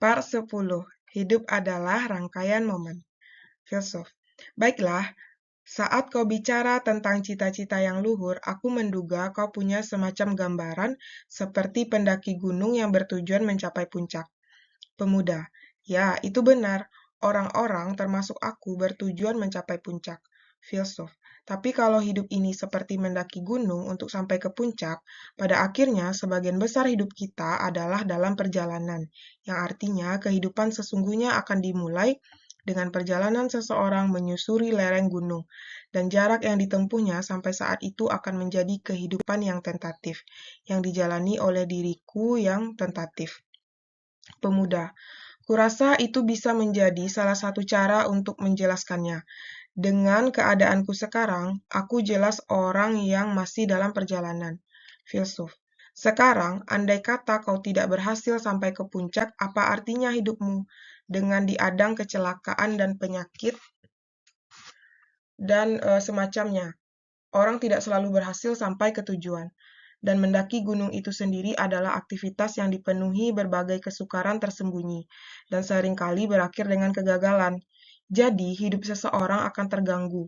Part 10. Hidup adalah rangkaian momen. Filsuf. Baiklah, saat kau bicara tentang cita-cita yang luhur, aku menduga kau punya semacam gambaran seperti pendaki gunung yang bertujuan mencapai puncak. Pemuda. Ya, itu benar. Orang-orang, termasuk aku, bertujuan mencapai puncak. Filsuf. Tapi kalau hidup ini seperti mendaki gunung untuk sampai ke puncak, pada akhirnya sebagian besar hidup kita adalah dalam perjalanan, yang artinya kehidupan sesungguhnya akan dimulai dengan perjalanan seseorang menyusuri lereng gunung, dan jarak yang ditempuhnya sampai saat itu akan menjadi kehidupan yang tentatif, yang dijalani oleh diriku yang tentatif. Pemuda. Kurasa itu bisa menjadi salah satu cara untuk menjelaskannya. Dengan keadaanku sekarang, aku jelas orang yang masih dalam perjalanan. Filsuf. Sekarang, andai kata kau tidak berhasil sampai ke puncak, apa artinya hidupmu? Dengan diadang kecelakaan dan penyakit dan semacamnya. Orang tidak selalu berhasil sampai ke tujuan. Dan mendaki gunung itu sendiri adalah aktivitas yang dipenuhi berbagai kesukaran tersembunyi, dan seringkali berakhir dengan kegagalan. Jadi, hidup seseorang akan terganggu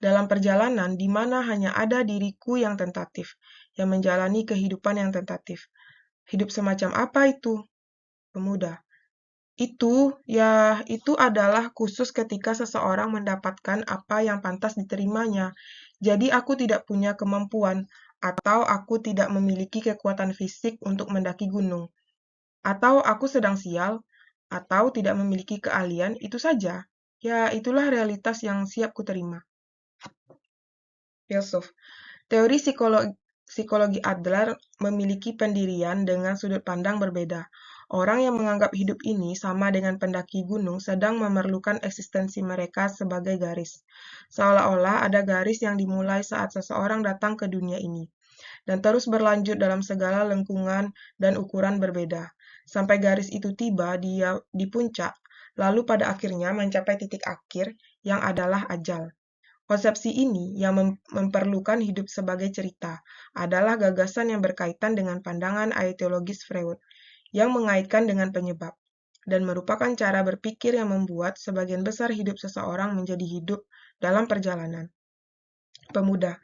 dalam perjalanan di mana hanya ada diriku yang tentatif, yang menjalani kehidupan yang tentatif. Hidup semacam apa itu? Pemuda. Itu adalah khusus ketika seseorang mendapatkan apa yang pantas diterimanya. Jadi aku tidak punya kemampuan, atau aku tidak memiliki kekuatan fisik untuk mendaki gunung. Atau aku sedang sial, atau tidak memiliki keahlian, itu saja. Ya, itulah realitas yang siap kuterima. Filsuf. Teori psikologi Adler memiliki pendirian dengan sudut pandang berbeda. Orang yang menganggap hidup ini sama dengan pendaki gunung sedang memerlukan eksistensi mereka sebagai garis. Seolah-olah ada garis yang dimulai saat seseorang datang ke dunia ini, dan terus berlanjut dalam segala lengkungan dan ukuran berbeda, sampai garis itu tiba di puncak, lalu pada akhirnya mencapai titik akhir yang adalah ajal. Konsepsi ini, yang memperlukan hidup sebagai cerita, adalah gagasan yang berkaitan dengan pandangan aetiologis Freud, yang mengaitkan dengan penyebab, dan merupakan cara berpikir yang membuat sebagian besar hidup seseorang menjadi hidup dalam perjalanan. Pemuda.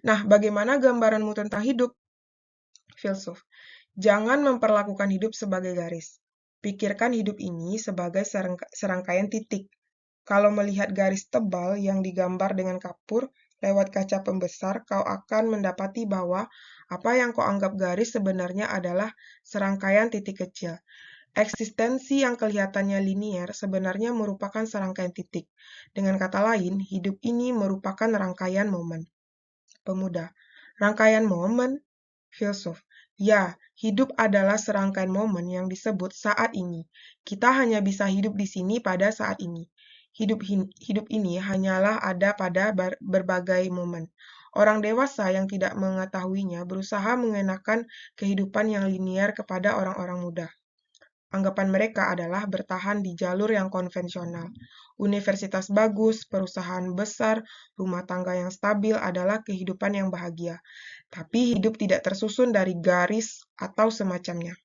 Nah, bagaimana gambaranmu tentang hidup? Filsuf. Jangan memperlakukan hidup sebagai garis. Pikirkan hidup ini sebagai serangkaian titik. Kalau melihat garis tebal yang digambar dengan kapur lewat kaca pembesar, kau akan mendapati bahwa apa yang kau anggap garis sebenarnya adalah serangkaian titik kecil. Eksistensi yang kelihatannya linier sebenarnya merupakan serangkaian titik. Dengan kata lain, hidup ini merupakan rangkaian momen. Pemuda. Rangkaian momen? Filsuf. Ya, hidup adalah serangkaian momen yang disebut saat ini. Kita hanya bisa hidup di sini pada saat ini. Hidup ini hanyalah ada pada berbagai momen. Orang dewasa yang tidak mengetahuinya berusaha mengenakan kehidupan yang linier kepada orang-orang muda. Anggapan mereka adalah bertahan di jalur yang konvensional. Universitas bagus, perusahaan besar, rumah tangga yang stabil adalah kehidupan yang bahagia. Tapi hidup tidak tersusun dari garis atau semacamnya.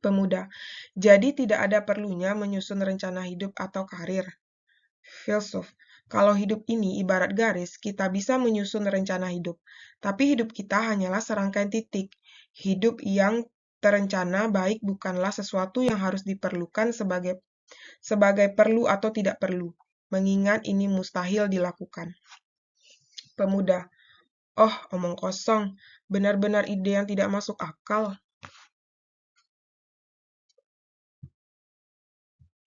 Pemuda. Jadi tidak ada perlunya menyusun rencana hidup atau karir. Filsuf. Kalau hidup ini ibarat garis, kita bisa menyusun rencana hidup. Tapi hidup kita hanyalah serangkaian titik. Hidup yang terencana baik bukanlah sesuatu yang harus diperlukan sebagai perlu atau tidak perlu, mengingat ini mustahil dilakukan. Pemuda. Oh, omong kosong. Benar-benar ide yang tidak masuk akal.